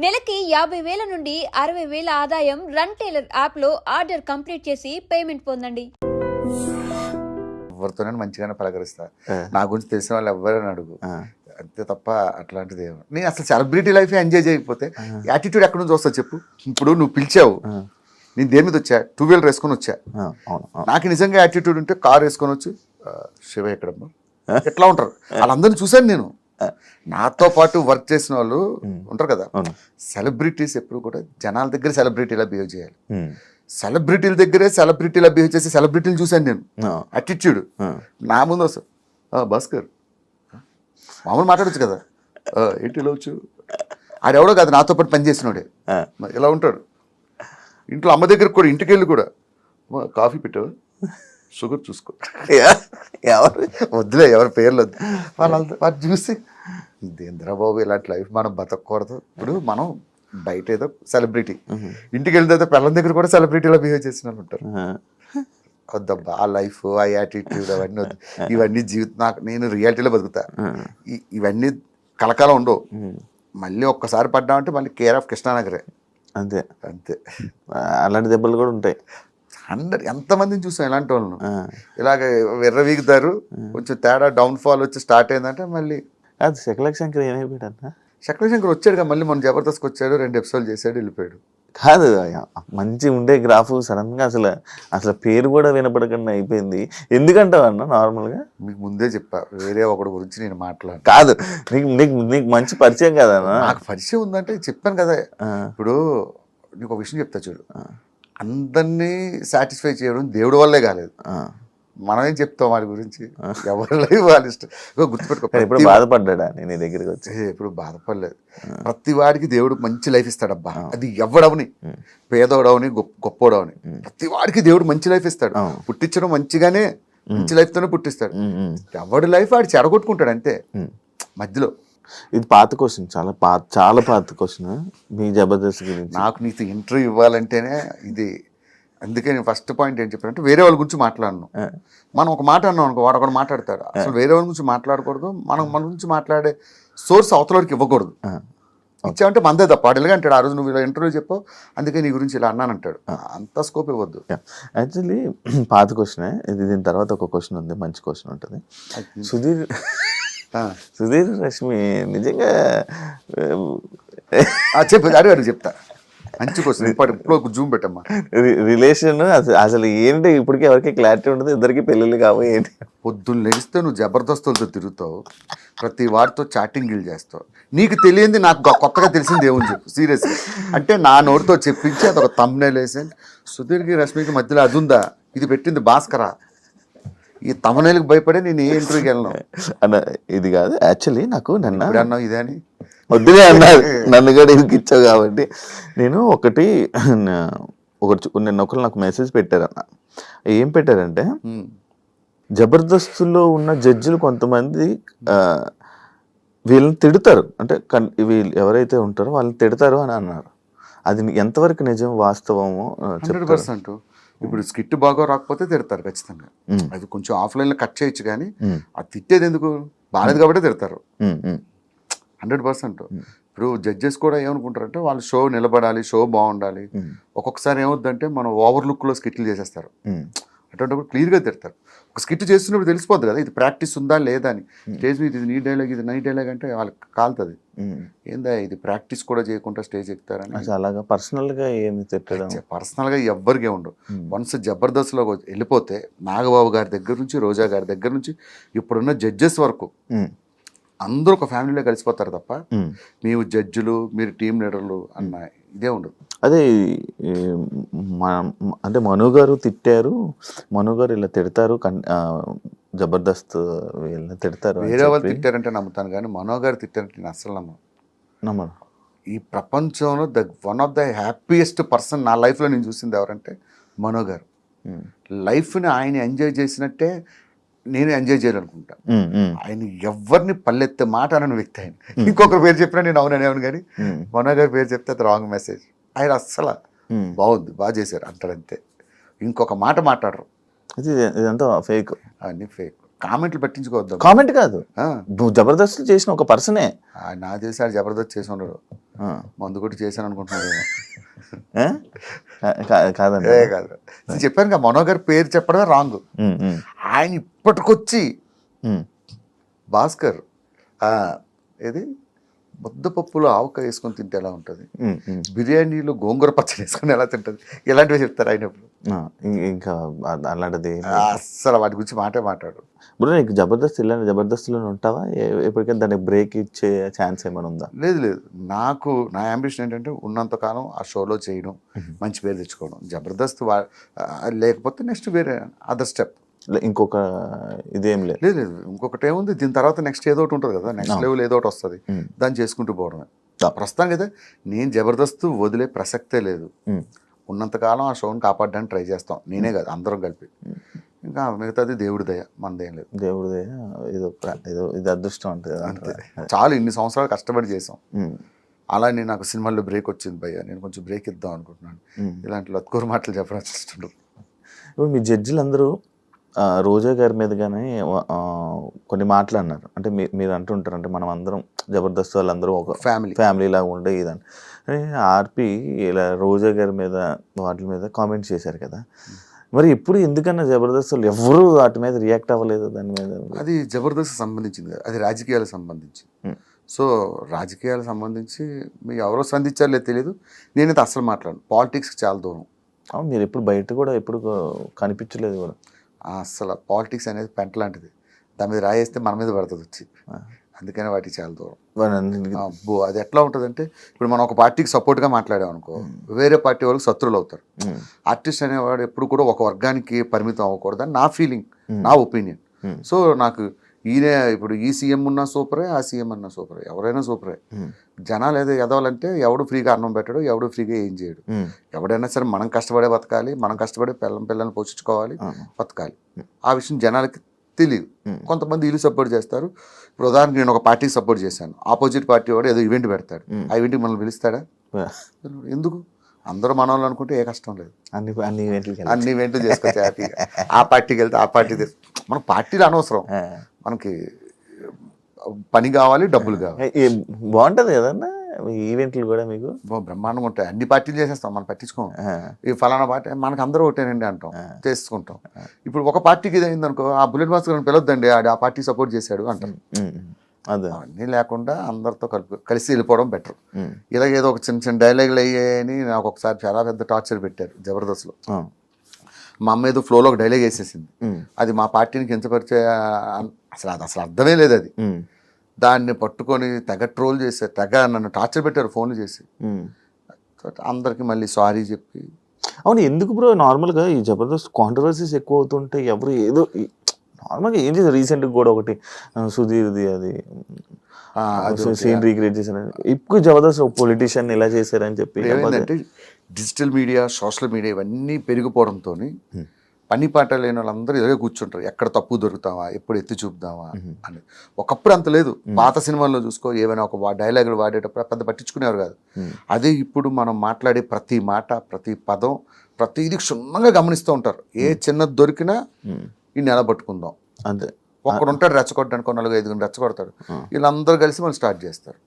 నెలకి 50,000 నుండి 60,000 ఆదాయం రన్ టైలర్ యాప్లో ఆర్డర్ కంప్లీట్ చేసి పేమెంట్ పొందండి. ఎవరితోనే మంచిగానే పలకరిస్తా. నా గురించి తెలిసిన వాళ్ళు ఎవరైనా అడుగు, అంతే తప్ప అట్లాంటిది ఏమో. నేను అసలు సెలబ్రిటీ లైఫ్ ఎంజాయ్ చేయకపోతే యాటిట్యూడ్ ఎక్కడి నుంచి వస్తా చెప్పు. ఇప్పుడు నువ్వు పిలిచావు, నేను దేని మీద వచ్చా, 2 వీలర్ వేసుకొని వచ్చా. నాకు నిజంగా యాటిట్యూడ్ ఉంటే కార్ వేసుకొని వచ్చి శివ ఎక్కడమ్మా ఎట్లా ఉంటారు వాళ్ళందరినీ చూశాను నేను. నాతో పాటు వర్క్ చేసిన వాళ్ళు ఉంటారు కదా, సెలబ్రిటీస్ ఎప్పుడు కూడా జనాల దగ్గర సెలబ్రిటీలా బిహేవ్ చేయాలి. సెలబ్రిటీల దగ్గరే సెలబ్రిటీలా బిహేవ్ చేసి సెలబ్రిటీలు చూశాను నేను. యాటిట్యూడ్ నా ముందు వస్తా, భాస్కర్ మామూలు మాట్లాడచ్చు కదా, ఏంటి ఇలా వచ్చు, ఆడెవడో కాదు నాతో పాటు పనిచేసినోడే ఇలా ఉంటాడు. ఇంట్లో అమ్మ దగ్గర కూడా ఇంటికి వెళ్ళి కూడా కాఫీ పెట్టావు, షుగర్ చూసుకో, ఎవరు వద్దులే, ఎవరి పేర్లు వద్దు, వాళ్ళు చూసి ఇంద్రబాబు ఇలాంటి లైఫ్ మనం బతకూడదు. ఇప్పుడు మనం బయట ఏదో సెలబ్రిటీ, ఇంటికి వెళ్ళిన తర్వాత పిల్లల దగ్గర కూడా సెలబ్రిటీలో బిహేవ్ చేసిన వాళ్ళు ఉంటారు. వద్దబ్బా ఆ లైఫ్, ఆ యాటిట్యూడ్ అవన్నీ వద్దు. ఇవన్నీ జీవితం, నాకు నేను రియాలిటీలో బతుకుతా. ఇవన్నీ కలకాలం ఉండవు. మళ్ళీ ఒక్కసారి పడ్డామంటే మళ్ళీ కేర్ ఆఫ్ కృష్ణానగరే. అంతే అంతే. అలాంటి దెబ్బలు కూడా ఉంటాయి. ఎంతమందిని చూసాం ఇలాంటి వాళ్ళను. ఇలాగ విర్రవీగుతారు, కొంచెం తేడా డౌన్ ఫాల్ వచ్చి స్టార్ట్ అయిందంటే మళ్ళీ అది శంకర్ ఏమైపోయాడు. శంకర్ వచ్చాడుగా, మళ్ళీ మన జబర్దస్త్కి వచ్చాడు, 2 ఎపిసోడ్లు చేశాడు, వెళ్ళిపోయాడు. కాదు, మంచి ఉండే గ్రాఫ్ సడన్ గా అసలు పేరు కూడా వినపడకుండా అయిపోయింది. ఎందుకంటావు అన్న? నార్మల్గా మీకు ముందే చెప్పా, వేరే ఒకటి గురించి నేను మాట్లాడు. కాదు, నీకు మంచి పరిచయం కదా. నాకు పరిచయం ఉందంటే చెప్పాను కదా. ఇప్పుడు నీకు ఒక విషయం చెప్తా చూడు, అందరినీ సాటిస్ఫై చేయడం దేవుడి వల్లే కాలేదు, మనమేం చెప్తాం వాడి గురించి, ఎవరి లైఫ్ వాళ్ళ ఇష్టం. గుర్తుపెట్టుకో, ఇప్పుడు బాధపడ్డా నీ దగ్గరికి వచ్చి? ఎప్పుడు బాధపడలేదు. ప్రతి వాడికి దేవుడు మంచి లైఫ్ ఇస్తాడబ్బా, అది ఎవడవని, పేదోడవని గొప్పోడవని, ప్రతి వాడికి దేవుడు మంచి లైఫ్ ఇస్తాడు. పుట్టించడం మంచిగానే, మంచి లైఫ్ తోనే పుట్టిస్తాడు. ఎవడి లైఫ్ వాడు చెడగొట్టుకుంటాడు అంతే మధ్యలో. ఇది పాత క్వశ్చన్, చాలా పాత క్వశ్చన్ మీ జబర్దస్త్ గురించి. నాకు నీకు ఇంటర్వ్యూ ఇవ్వాలంటేనే ఇది. అందుకే నేను ఫస్ట్ పాయింట్ ఏం చెప్పానంటే, వేరే వాళ్ళ గురించి మాట్లాడను. మనం ఒక మాట అన్నాం అనుకో, వాడు ఒకటి మాట్లాడతాడు. అసలు వేరే వాళ్ళ గురించి మాట్లాడకూడదు, మనం మన గురించి మాట్లాడే సోర్స్ అవతలకి ఇవ్వకూడదు. ఇచ్చామంటే మందే తప్ప. వాడు ఎలాగ అంటాడు, ఆ రోజు నువ్వు ఇలా ఇంటర్వ్యూ చెప్పావు అందుకే నీ గురించి ఇలా అన్నానంటాడు. అంత స్కోప్ ఇవ్వద్దు. యాక్చువల్లీ పాత క్వశ్చనే ఇది. దీని తర్వాత ఒక క్వశ్చన్ ఉంది, మంచి క్వశ్చన్ ఉంటుంది. సుధీర్ రష్మి నిజంగా చెప్పు, అడిగారు చెప్తా. మంచి క్వశ్చన్, ఇప్పుడు జూమ్ పెట్టమ్మా. రిలేషన్ అసలు ఏంటి ఇప్పటికీ ఎవరికి క్లారిటీ ఉండదు, ఇద్దరికి పెళ్ళిళ్ళు కావు. ఏంటి పొద్దున్న లెగిస్తే నువ్వు జబర్దస్తులతో తిరుగుతావు, ప్రతి వాడితో చాటింగ్లు చేస్తావు, నీకు తెలియంది నాకు కొత్తగా తెలిసింది ఏమని చెప్పు సీరియస్గా. అంటే నా నోటితో చెప్పించి అదొక థంబ్నైల్ వేసి, సుధీర్కి రష్మికి మధ్యలో అది ఉందా, ఇది పెట్టింది భాస్కరా, ఈ తమనేలకు భయపడే నేను ఏ ఇంటర్వ్యూకి వెళ్ళను అన్న. ఇది కాదు యాక్చువల్లీ, నాకు నిన్న అన్నావు ఇదే అని వద్దులే అన్నారు, నన్ను కూడా ఇది ఇచ్చావు కాబట్టి. నేను నిన్న ఒకరు నాకు మెసేజ్ పెట్టారన్న. ఏం పెట్టారంటే, జబర్దస్తులో ఉన్న జడ్జిలు కొంతమంది వీళ్ళని తిడతారు, అంటే వీళ్ళు ఎవరైతే ఉంటారో వాళ్ళని తిడతారు అని అన్నారు. అది ఎంతవరకు నిజం, వాస్తవమో? 100%. ఇప్పుడు స్కిట్ బాగా రాకపోతే తిడతారు ఖచ్చితంగా. అది కొంచెం ఆఫ్లైన్లో కట్ చేయొచ్చు, కానీ అది తిట్టేది ఎందుకు, బాగాలేదు కాబట్టి తిడతారు 100%. ఇప్పుడు జడ్జెస్ కూడా ఏమనుకుంటారంటే, వాళ్ళు షో నిలబడాలి, షో బాగుండాలి. ఒక్కొక్కసారి ఏమవుద్దంటే మనం ఓవర్ లుక్లో స్కిట్లు చేసేస్తారు. అటువంటిప్పుడు క్లియర్గా తిడతారు. ఒక స్కిట్ చేస్తున్నప్పుడు తెలిసిపోద్ది కదా, ఇది ప్రాక్టీస్ ఉందా లేదా అని. స్టేజ్ మీద ఇది నీ డైలాగ్, ఇది నై డైలాగ్ అంటే వాళ్ళకి కాలుతుంది. ఏందా ఇది ప్రాక్టీస్ కూడా చేయకుండా స్టేజ్ ఎక్కుతారని. అలాగా పర్సనల్గా ఏమి తిట్టడం, పర్సనల్గా ఎవ్వరికే ఉండవు. వన్స్ జబర్దస్త్లో వెళ్ళిపోతే నాగబాబు గారి దగ్గర నుంచి, రోజా గారి దగ్గర నుంచి, ఇప్పుడున్న జడ్జెస్ వరకు అందరూ ఒక ఫ్యామిలీలో కలిసిపోతారు తప్ప మేము జడ్జిలు, మీరు టీం లీడర్లు అన్న ఇదే ఉండదు. అదే అంటే మను గారు తిట్టారు, మను గారు ఇలా తిడతారు, జబర్దస్త్ వీళ్ళని తిడతారు. వేరే వాళ్ళు తిట్టారంటే నమ్ముతాను, కానీ మనో గారు తిట్టారంటే నేను అస్సలు నమ్మను. ఈ ప్రపంచంలో one of the happiest person నా లైఫ్లో నేను చూసింది ఎవరంటే మనో గారు. లైఫ్ని ఆయన ఎంజాయ్ చేసినట్టే నేను ఎంజాయ్ చేయాలనుకుంటా. ఆయన ఎవరిని పల్లెత్తే మాట అనని వ్యక్తి ఆయన. ఇంకొకరి పేరు చెప్పినా నేను అవుననేమను, కానీ మనో గారి పేరు చెప్తే అది రాంగ్ మెసేజ్. ఆయన అస్సలు బాగుంది, బాగా చేశారు అంటాడంతే, ఇంకొక మాట మాట్లాడరు. ఇదంతా ఫేక్, అన్నీ ఫేక్. కామెంట్లు పట్టించుకోవద్దాం. కామెంట్ కాదు, నువ్వు జబర్దస్త్ చేసిన ఒక పర్సనే. నాకు తెలిసి ఆడు జబర్దస్త్ చేసి ఉండడు, మందు కొట్టి చేశాను అనుకుంటున్నాడు. కాదండి, కాదు నేను చెప్పాను కదా, మనో గారి పేరు చెప్పడమే రాంగ్. ఆయన ఇప్పటికొచ్చి భాస్కర్ ఏది ముద్దపప్పులో ఆవకాయ వేసుకొని తింటే ఎలా ఉంటుంది, బిర్యానీలో గోంగూర పచ్చడి వేసుకొని ఎలా తింటుంది, ఇలాంటివి చెప్తారు ఆయన. ఇంకా అలాంటిది అస్సలు వాటి గురించి మాట్లాడు. ఇప్పుడు నీకు జబర్దస్త్ ఇలాంటి జబర్దస్త్లో ఉంటావా, ఎప్పటికైనా దానికి బ్రేక్ ఇచ్చే ఛాన్స్ ఏమైనా ఉందా? లేదు, నాకు నా అంబిషన్ ఏంటంటే ఉన్నంతకాలం ఆ షోలో చేయడం, మంచి పేరు తెచ్చుకోవడం. జబర్దస్త్ లేకపోతే నెక్స్ట్ వేరే అదర్ స్టెప్, ఇంకొక ఇదేం లేదు. ఇంకొకటి ఏముంది, దీని తర్వాత నెక్స్ట్ ఏదో ఒకటి ఉంటుంది కదా, నెక్స్ట్ లెవెల్ ఏదో ఒకటి వస్తుంది, దాన్ని చేసుకుంటూ పోవడమే. ప్రస్తుతానికి అయితే నేను జబర్దస్త్ వదిలే ప్రసక్తే లేదు. ఉన్నంతకాలం ఆ షోని కాపాడడానికి ట్రై చేస్తాం, నేనే కాదు అందరం కలిపి. ఇంకా మిగతాది దేవుడి దయ, మనదేం లేదు. దేవుడి దయ, ఏదో ఇది అదృష్టం అంటే అంతే. చాలా ఇన్ని సంవత్సరాలు కష్టపడి చేసాం. అలానే నాకు సినిమాల్లో బ్రేక్ వచ్చింది భయ్య, నేను కొంచెం బ్రేక్ ఇద్దాం అనుకుంటున్నాను. ఇలాంటి లత్కూరు మాటలు చెప్పడం ఇష్టం. ఇప్పుడు మీ జడ్జిలు అందరూ రోజా గారి మీద కానీ కొన్ని మాటలు అన్నారు. అంటే మీరు అంటుంటారు, అంటే మనం అందరం జబర్దస్త్ వాళ్ళందరూ ఒక ఫ్యామిలీ లాగా ఉండే ఇదని. ఆర్పి ఇలా రోజా గారి మీద వాటి మీద కామెంట్ చేశారు కదా, మరి ఇప్పుడు ఎందుకన్నా జబర్దస్త్ వాళ్ళు ఎవరు వాటి మీద రియాక్ట్ అవ్వలేదు? దాని మీద అది జబర్దస్త్ సంబంధించింది, అది రాజకీయాలకు సంబంధించి. సో రాజకీయాలకు సంబంధించి మీరు ఎవరో స్పందించారో లేదు తెలియదు, నేనైతే అస్సలు మాట్లాడను. పాలిటిక్స్కి చాలా దూరం. మీరు ఎప్పుడు బయట కూడా ఎప్పుడు కనిపించలేదు కూడా. అసలు పాలిటిక్స్ అనేది పెంట లాంటిది, దాని మీద రాయేస్తే మన మీద పడుతుంది వచ్చి, అందుకనే వాటికి చాలా దూరం. అబ్బో అది ఎట్లా ఉంటుందంటే, ఇప్పుడు మనం ఒక పార్టీకి సపోర్ట్గా మాట్లాడాం అనుకో, వేరే పార్టీ వాళ్ళకి శత్రువులు అవుతారు. ఆర్టిస్ట్ అనేవాడు ఎప్పుడు కూడా ఒక వర్గానికి పరిమితం అవ్వకూడదని నా ఫీలింగ్, నా ఒపీనియన్. సో నాకు ఈయన ఇప్పుడు ఈ సీఎం ఉన్నా సూపరే, ఆ సీఎం అన్నా సూపరే, ఎవరైనా సూపరే. జనాలు ఏదో ఎదవాలంటే ఎవడు ఫ్రీగా అన్నం పెట్టాడు, ఎవడు ఫ్రీగా ఏం చేయడు. ఎవడైనా సరే మనం కష్టపడే బతకాలి, మనం కష్టపడే పిల్లల్ని పోషించుకోవాలి, బతకాలి. ఆ విషయం జనాలకి తెలియదు. కొంతమంది ఇల్లు సపోర్ట్ చేస్తారు. ఇప్పుడు ఉదాహరణకి నేను ఒక పార్టీకి సపోర్ట్ చేశాను, ఆపోజిట్ పార్టీ వాడు ఏదో ఈవెంట్ పెడతాడు, ఆ ఈవెంట్కి మనల్ని పిలుస్తాడా? ఎందుకు? అందరూ మన వాళ్ళు అనుకుంటే ఏ కష్టం లేదు, అన్ని ఈవెంట్లు చేసుకోవచ్చు హ్యాపీగా. ఆ పార్టీకి వెళ్తే ఆ పార్టీ మన పార్టీలు అనవసరం, మనకి పని కావాలి, డబ్బులు కావాలి. బాగుంటది కదన్నా ఈవెంట్లు కూడా మీకు బ్రహ్మాండంగా ఉంటాయి. అన్ని పార్టీలు చేసేస్తాం, మనం పట్టించుకోం. ఈ ఫలానా పార్టీ మనకు అందరూ ఒకటేనండి అంటాం, చేసుకుంటాం. ఇప్పుడు ఒక పార్టీకి ఇది అయిందనుకో, ఆ బుల్లెట్ భాస్కర్ పిలవద్దండి, ఆ పార్టీ సపోర్ట్ చేశాడు అంటాం. అన్నీ లేకుండా అందరితో కలిసి వెళ్ళిపోవడం బెటర్. ఇలాగేదో ఒక చిన్న చిన్న డైలాగులు అయ్యాయని నాకు ఒకసారి చాలా పెద్ద టార్చర్ పెట్టారు జబర్దస్త్లో. మా అమ్మ ఏదో ఫ్లోలో ఒక డైలాగ్ వేసేసింది, అది మా పార్టీని కించపరిచే, అసలు అర్థమే లేదు అది. దాన్ని పట్టుకొని తెగ ట్రోల్ చేశారు, తెగ నన్ను టార్చర్ పెట్టారు ఫోన్లు చేసి. అందరికి మళ్ళీ సారీ చెప్పి. అవును, ఎందుకు బ్రో నార్మల్గా ఈ జబర్దస్త్ కాంట్రవర్సీస్ ఎక్కువ అవుతుంటే ఎవరు ఏదో నార్మల్గా ఏం చేశారు? రీసెంట్గా కూడా ఒకటి సుధీర్ది అది సీన్ రీక్రియేట్ చేశారు. ఇప్పుడు జబర్దస్త్ పొలిటీషియన్ ఇలా చేశారని చెప్పి. ఏమైందంటే డిజిటల్ మీడియా, సోషల్ మీడియా ఇవన్నీ పెరిగిపోవడంతో పని పాట లేని వాళ్ళందరూ ఇలాగే కూర్చుంటారు, ఎక్కడ తప్పు దొరుకుతావా, ఎప్పుడు ఎత్తి చూపుదామా అని. ఒకప్పుడు అంత లేదు. పాత సినిమాల్లో చూసుకో, ఏమైనా ఒక డైలాగులు వాడేటప్పుడు పెద్ద పట్టించుకునేవారు కాదు. అదే ఇప్పుడు మనం మాట్లాడే ప్రతి మాట, ప్రతి పదం, ప్రతిదీ క్షుణ్ణంగా గమనిస్తూ ఉంటారు. ఏ చిన్నది దొరికినా ఈ నెల పట్టుకుందాం అంతే. ఒక్కడు ఉంటాడు రెచ్చగొట్టడానికి, 4-5 రెచ్చగొడతాడు, వీళ్ళందరూ కలిసి మనం స్టార్ట్ చేస్తారు.